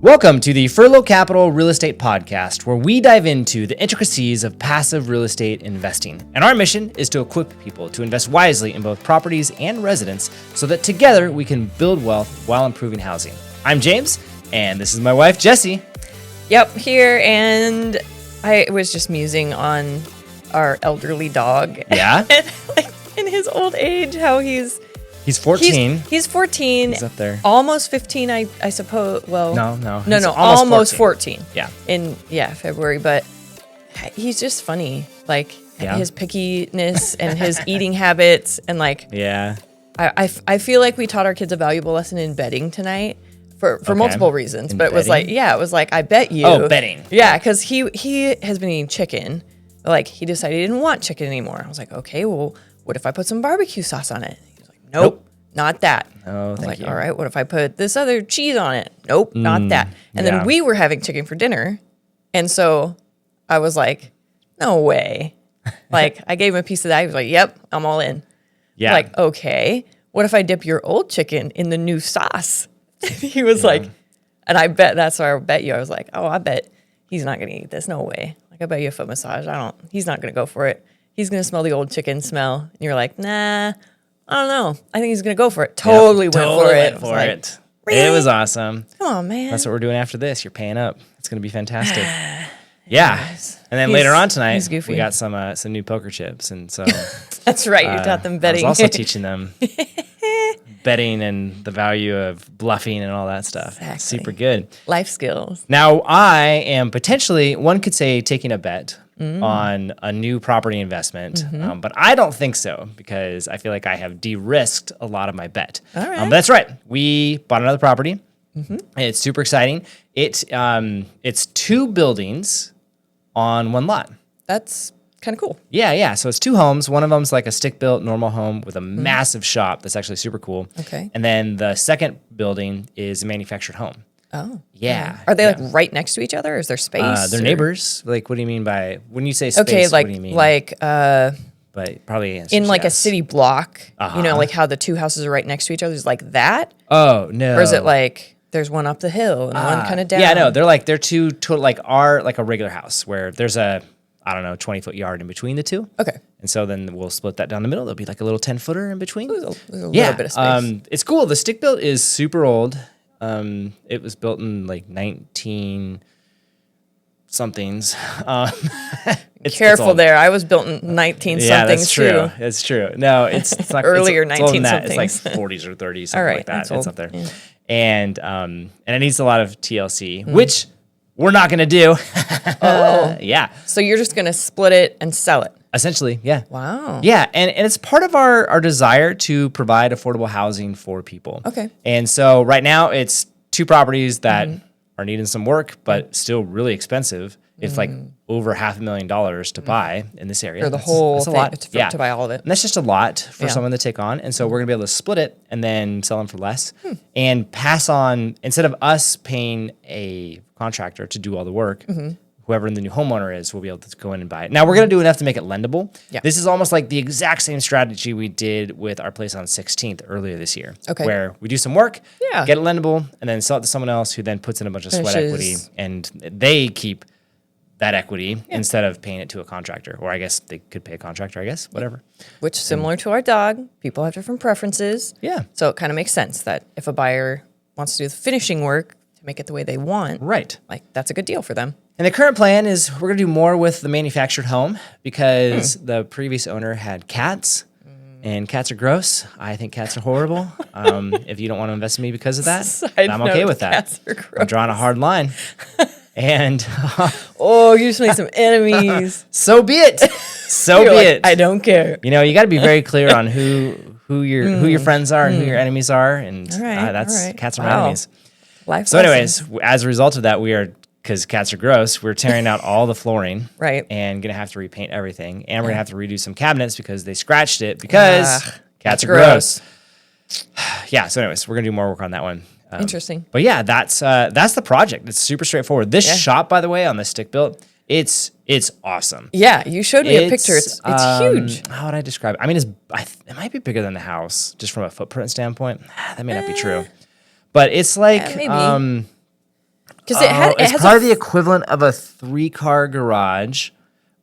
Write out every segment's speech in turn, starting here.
Welcome to the Furlo Capital Real Estate Podcast, where we dive into the intricacies of passive real estate investing. And our mission is to equip people to invest wisely in both properties and residents so that together we can build wealth while improving housing. I'm James, and this is my wife, Jessie. Yep, here, and I was just musing on our elderly dog. Yeah? And, in his old age, how he's 14. He's 14. He's up there. Almost 15, I suppose. Well, No. No, almost 14. Yeah. In February, but he's just funny. His pickiness and his eating habits and Yeah. I feel like we taught our kids a valuable lesson in betting tonight for multiple reasons. But betting? it was like I bet you. Oh, betting. Yeah, because he has been eating chicken. He decided he didn't want chicken anymore. I was like, okay, well, what if I put some barbecue sauce on it? Nope, not that. Oh, thank you. All right, what if I put this other cheese on it? Nope, not that. And then we were having chicken for dinner. And so I was like, no way. I gave him a piece of that. He was like, yep, I'm all in. Yeah. Okay, what if I dip your old chicken in the new sauce? He was like, and I bet that's why I bet you. I was like, oh, I bet he's not going to eat this. No way. I bet you a foot massage. He's not going to go for it. He's going to smell the old chicken smell. And you're like, nah. I don't know. I think he's going to go for it. Totally went for it. Really? It was awesome. Come on, man. That's what we're doing after this. You're paying up. It's going to be fantastic. Yeah. Yes. And then later on tonight, goofy. we got some new poker chips. And so that's right. You taught them betting. I was also teaching them betting and the value of bluffing and all that stuff. Exactly. Super good. Life skills. Now, I am potentially, one could say, taking a bet on a new property investment, but I don't think so because I feel like I have de-risked a lot of my bet. All right. But that's right. We bought another property. It's super exciting. It's two buildings on one lot. That's kind of cool. Yeah. So it's two homes. One of them's like a stick-built normal home with a massive shop that's actually super cool. Okay. And then the second building is a manufactured home. Oh. Yeah. Are they right next to each other? Or is there space? They're neighbors. What do you mean by when you say space? Okay, what do you mean? But probably in a city block. Uh-huh. How the two houses are right next to each other. Is like that? Oh no. Or is it there's one up the hill and one kind of down? Yeah, no. They're two a regular house where there's a 20-foot yard in between the two. Okay. And so then we'll split that down the middle. There'll be like a little 10-footer in between. There's a little bit of space. It's cool. The stick built is super old. It was built in 19 somethings. Careful there. I was built in 19 somethings that's true. too. That's true. No, it's not earlier it's 19 somethings. somethings. It's 40s or 30s, something All right, like that. that's It's old. up there. Yeah. And it needs a lot of TLC, which we're not going to do. Oh. Yeah. So you're just going to split it and sell it? Essentially, yeah. Wow. Yeah, and it's part of our desire to provide affordable housing for people. Okay. And so right now it's two properties that are needing some work, but still really expensive. It's over $500,000 to buy in this area. For the whole that's a thing, lot. to buy all of it. And that's just a lot for Yeah. someone to take on. And so we're going to be able to split it and then sell them for less and pass on, instead of us paying a contractor to do all the work, whoever the new homeowner is will be able to go in and buy it. Now, we're going to do enough to make it lendable. Yeah. This is almost like the exact same strategy we did with our place on 16th earlier this year. Okay. Where we do some work, Yeah. get it lendable, and then sell it to someone else who then puts in a bunch of sweat equity, and they keep that equity instead of paying it to a contractor. Or I guess they could pay a contractor, whatever. Which, similar to our dog, people have different preferences. Yeah. So it kind of makes sense that if a buyer wants to do the finishing work to make it the way they want, Right. that's a good deal for them. And the current plan is we're going to do more with the manufactured home because the previous owner had cats, and cats are gross. I think cats are horrible. If you don't want to invest in me because of that, I'm okay with that. Cats are gross. I'm drawing a hard line. And Oh, you just made some enemies. so be it. So You're be like, it. I don't care. You got to be very clear on who your friends are and who your enemies are, and All right. cats are my Wow. enemies. Life So, lessons. anyways, as a result of that, because cats are gross, we're tearing out all the flooring, Right. and gonna have to repaint everything, and we're gonna have to redo some cabinets because they scratched it because cats are gross. Yeah. So, anyways, we're gonna do more work on that one. Interesting. But yeah, that's the project. It's super straightforward. This shop, by the way, on the stick built, it's awesome. Yeah, you showed me a picture. It's huge. How would I describe it? I mean, it might be bigger than the house, just from a footprint standpoint. That may not be true, but it's like maybe. Because it's probably the equivalent of a 3-car garage,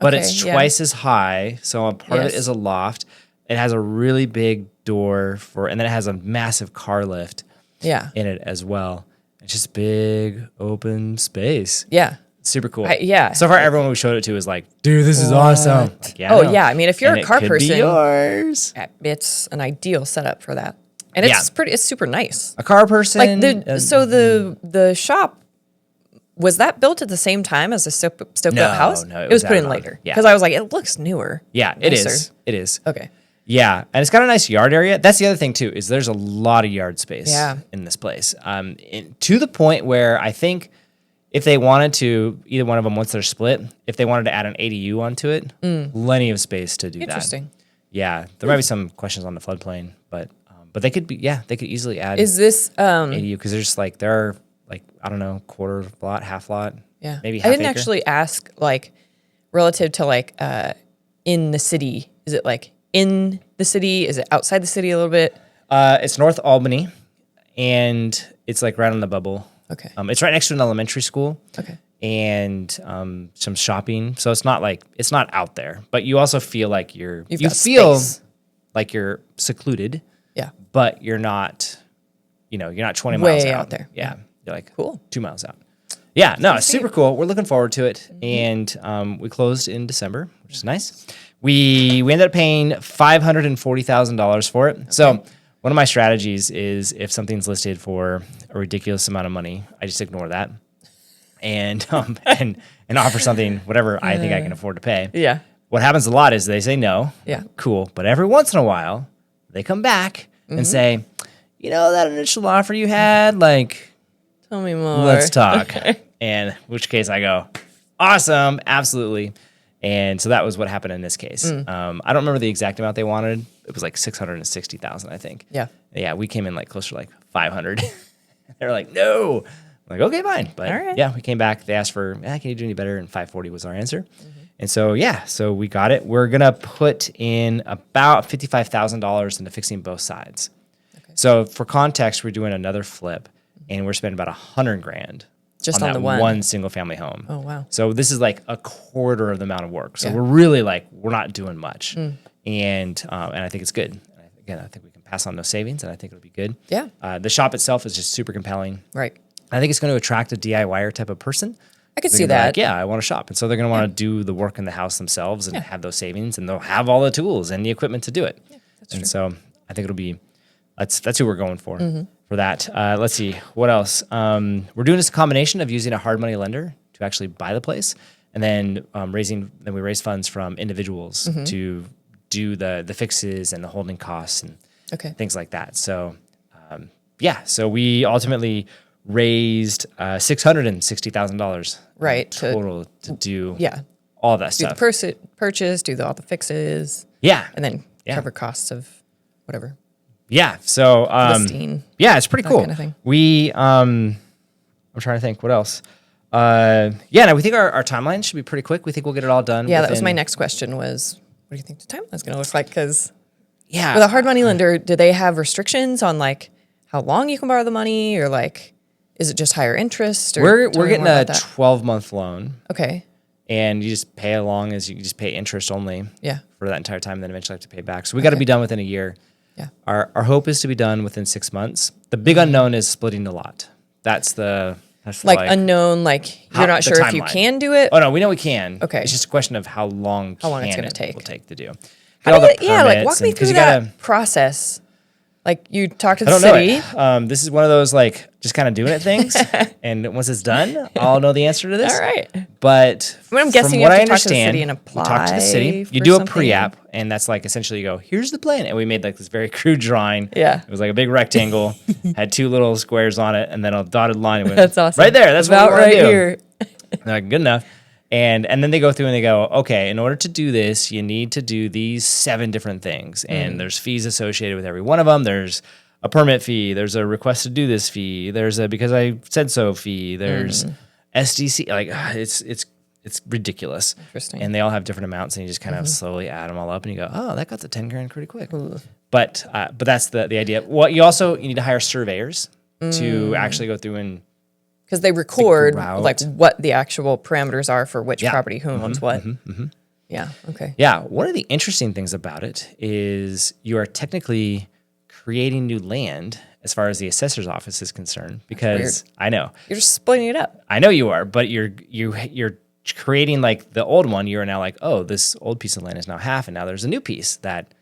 but it's twice as high. So a part of it is a loft. It has a really big door and then it has a massive car lift in it as well. It's just big open space. Yeah. Super cool. Yeah. So far, everyone we showed it to is like, dude, this is awesome. Like, yeah, I mean, if you're a car person, be yours. It's an ideal setup for that. And it's super nice. A car person. Like the shop, was that built at the same time as the stoked up house? No, it was put in later. Yeah. Because I was like, it looks newer. Yeah, it is. It is. Okay. Yeah, and it's got a nice yard area. That's the other thing too, is there's a lot of yard space in this place. To the point where I think if they wanted to, either one of them, once they're split, if they wanted to add an ADU onto it, plenty of space to do that. Interesting. Yeah, there might be some questions on the floodplain, but they could be. Yeah, they could easily add. Is this ADU because there's like there are like I don't know, quarter lot, half lot. Yeah, maybe half I didn't acre. actually ask like relative to like in the city. Is it like in the city? Is it outside the city a little bit? It's North Albany, and it's like right on the bubble. Okay. It's right next to an elementary school. Okay. And some shopping, so it's not out there, but you also feel like you feel space. Like you're secluded. Yeah. But you're not 20 miles Way out. out there. Yeah. You're like cool. 2 miles out. Yeah, no, it's super cool. We're looking forward to it. And we closed in December, which is nice. We ended up paying $540,000 for it. Okay. So one of my strategies is if something's listed for a ridiculous amount of money, I just ignore that and offer something, whatever I think I can afford to pay. Yeah. What happens a lot is they say no. Yeah. Cool. But every once in a while, they come back and say, that initial offer you had, like, tell me more. Let's talk. And in which case I go, awesome, absolutely. And so that was what happened in this case. I don't remember the exact amount they wanted. It was like $660,000, I think. Yeah. Yeah, we came in like closer to like 500. They're like, no. I'm like, okay, fine. But all right. Yeah, we came back. They asked for, can you do any better? And 540 was our answer. And so, so we got it. We're going to put in about $55,000 into fixing both sides. Okay. So for context, we're doing another flip and we're spending about $100,000 just on that the one single family home. Oh, wow. So this is like a quarter of the amount of work. So we're really like, we're not doing much. And I think it's good. Again, I think we can pass on those savings and I think it'll be good. Yeah. The shop itself is just super compelling. Right. I think it's going to attract a DIYer type of person. I could see that. Like, I want to shop. And so they're going to want to do the work in the house themselves and have those savings and they'll have all the tools and the equipment to do it. Yeah, that's true. So I think it'll be, that's who we're going for that. Let's see, what else? We're doing this combination of using a hard money lender to actually buy the place and then we raise funds from individuals to do the fixes and the holding costs and things like that. So, so we ultimately raised $660,000 total to do all that stuff. Do the purchase, do all the fixes. Yeah. And then cover costs of whatever. Yeah. So, listing. Yeah, it's pretty cool. Kind of thing. We, I'm trying to think what else. No, we think our timeline should be pretty quick. We think we'll get it all done. Yeah, that was my next question was, what do you think the timeline's going to look like? Because with a hard money lender, do they have restrictions on like how long you can borrow the money or like, is it just higher interest? Or we're getting a 12-month loan. Okay. And you just pay along as you just pay interest only. Yeah. For that entire time, then eventually have to pay back. So we got to be done within a year. Yeah. Our hope is to be done within 6 months. The big unknown is splitting the lot. That's like unknown, like you're not sure if you can do it. Oh no, we know we can. Okay. It's just a question of how long it's going to will take to do. Walk me through that process. Like you talk to the city. This is one of those like just kind of doing it things, and once it's done, I'll know the answer to this. All right. But I'm guessing from what you have I to talk to the city understand, and apply. we talk to the city. You do a pre-app, and that's like essentially you go, here's the plan, and we made like this very crude drawing. Yeah. It was like a big rectangle, had 2 little squares on it, and then a dotted line. And went, that's awesome. Right there. That's about what we're right do. Here. They're like, good enough. And then they go through and they go, okay, in order to do this, you need to do these 7 different things. And there's fees associated with every one of them. There's a permit fee. There's a request to do this fee. There's a because I said so fee. There's SDC. Like it's ridiculous. Interesting. And they all have different amounts, and you just kind of slowly add them all up, and you go, oh, that got to $10,000 pretty quick. But that's the idea. Well, you need to hire surveyors to actually go through and Because they record route. like what the actual parameters are for which Yeah. property, who owns what. Yeah. Okay. Yeah. One of the interesting things about it is you are technically creating new land as far as the assessor's office is concerned, because I know You're just splitting it up. I know you are, but you're creating like the old one. You are now like, oh, this old piece of land is now half, and now there's a new piece that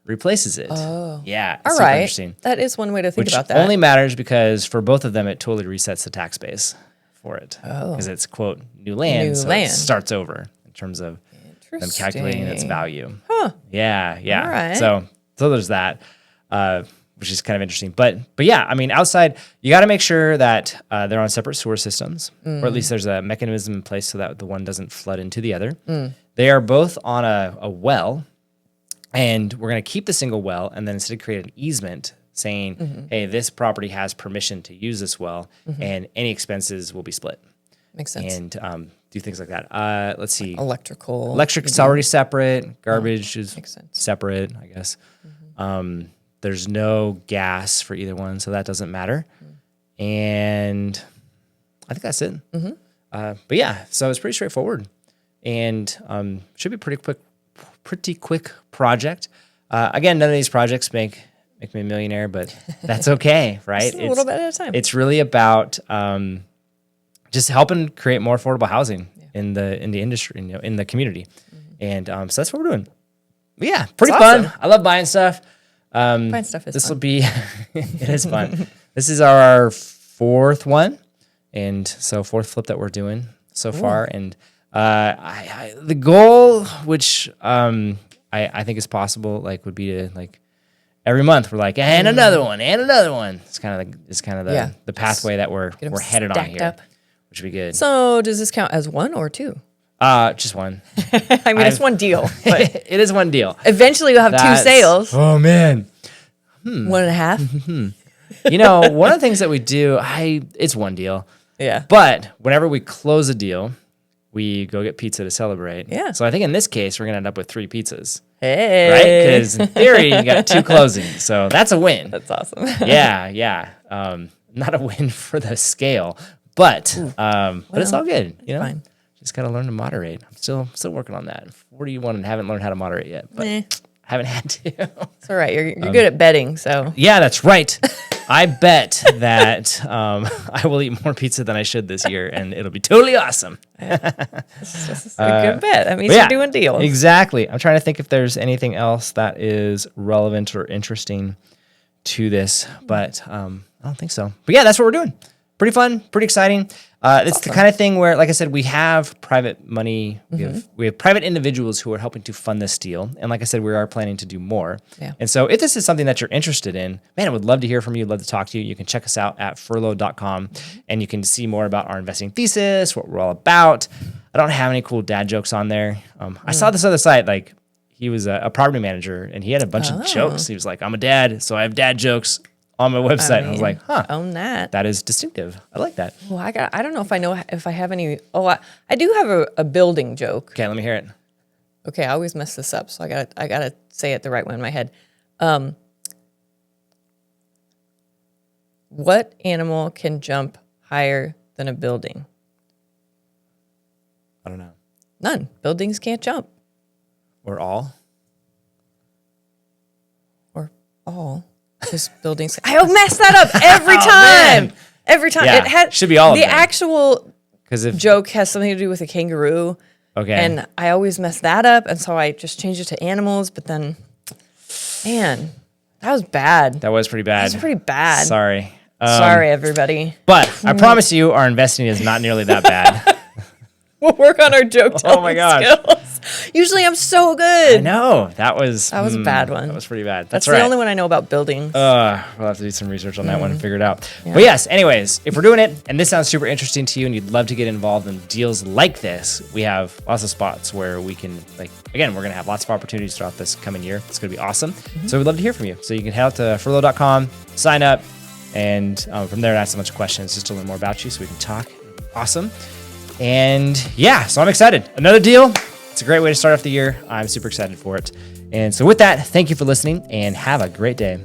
replaces it. Oh, yeah. All super right. Interesting. That is one way to think Which about that. only matters because for both of them, it totally resets the tax base for it. Because it's, quote, new land. New so land. it starts over in terms of them calculating its value. Huh. Yeah. Yeah. All right. So there's that, which is kind of interesting. But yeah, I mean, outside, you got to make sure that they're on separate sewer systems, or at least there's a mechanism in place so that the one doesn't flood into the other. They are both on a well. And we're going to keep the single well, and then instead create an easement saying, hey, this property has permission to use this well, and any expenses will be split. Makes sense. And do things like that. Let's see. Electrical. Electric's already separate. Garbage is Makes sense. separate, I guess. There's no gas for either one, so that doesn't matter. And I think that's it. But yeah, so it's pretty straightforward. And should be pretty quick project. Again, none of these projects make me a millionaire, but that's okay, right? Just a little bit at a time. It's really about just helping create more affordable housing in the industry, in the community, and so that's what we're doing. But yeah, pretty fun. Awesome. I love buying stuff. Buying stuff is This will fun. be it is fun. This is our fourth one, and so fourth flip that we're doing so far, and the goal, which I think is possible, like would be to like every month we're like and another one. It's kind of the pathway that we're headed on here, up. which would be good. So does this count as one or two? Just one. I mean, it's one deal, but It is one deal. eventually you'll have two sales. Oh man. 1.5. One of the things that we do, it's one deal. Yeah. But whenever we close a deal, we go get pizza to celebrate. Yeah. So I think in this case, we're going to end up with 3 pizzas. Hey. Right? Because in theory, you got 2 closings. So that's a win. That's awesome. Yeah. Not a win for the scale, but it's all good. Fine. Just got to learn to moderate. I'm still working on that. 41 and haven't learned how to moderate yet, but haven't had to. It's all right. You're good at betting, so. Yeah, that's right. I bet that I will eat more pizza than I should this year, and it'll be totally awesome. It's just a good bet. That means you're doing deals. Exactly. I'm trying to think if there's anything else that is relevant or interesting to this, but I don't think so. But yeah, that's what we're doing. Pretty fun, pretty exciting. It's the kind of thing where, like I said, we have private money. We have private individuals who are helping to fund this deal. And like I said, we are planning to do more. Yeah. And so if this is something that you're interested in, man, I would love to hear from you. Love to talk to you. You can check us out at furlo.com and you can see more about our investing thesis, what we're all about. I don't have any cool dad jokes on there. I saw this other site, like he was a property manager and he had a bunch of jokes. He was like, I'm a dad, so I have dad jokes on my website. And I was like, own that. that is distinctive. I like that. Well, I don't know if I have any. Oh, I do have a building joke. Okay, let me hear it. Okay, I always mess this up, so I gotta say it the right way in my head. What animal can jump higher than a building? I don't know. None. Buildings can't jump. Or all? Or all. Just buildings. I mess that up every time. Man. Every time. Yeah, should be all of the them. actual If joke has something to do with a kangaroo. Okay. And I always mess that up, and so I just changed it to animals, but then, man, that was bad. that was pretty bad. That was pretty bad. Sorry. Sorry, everybody. But I promise you, our investing is not nearly that bad. We'll work on our joke telling my gosh. skills. Usually I'm so good. I know. That was That was a bad one. That was pretty bad. That's right. the only one I know about buildings. We'll have to do some research on that one and figure it out. Yeah. But yes, anyways, if we're doing it and this sounds super interesting to you and you'd love to get involved in deals like this, we have lots of spots where we can, we're going to have lots of opportunities throughout this coming year. It's going to be awesome. So we'd love to hear from you. So you can head out to furlo.com, sign up, and from there ask a bunch of questions just to learn more about you so we can talk. Awesome. And yeah, so I'm excited. Another deal. It's a great way to start off the year. I'm super excited for it. And so with that, thank you for listening and have a great day.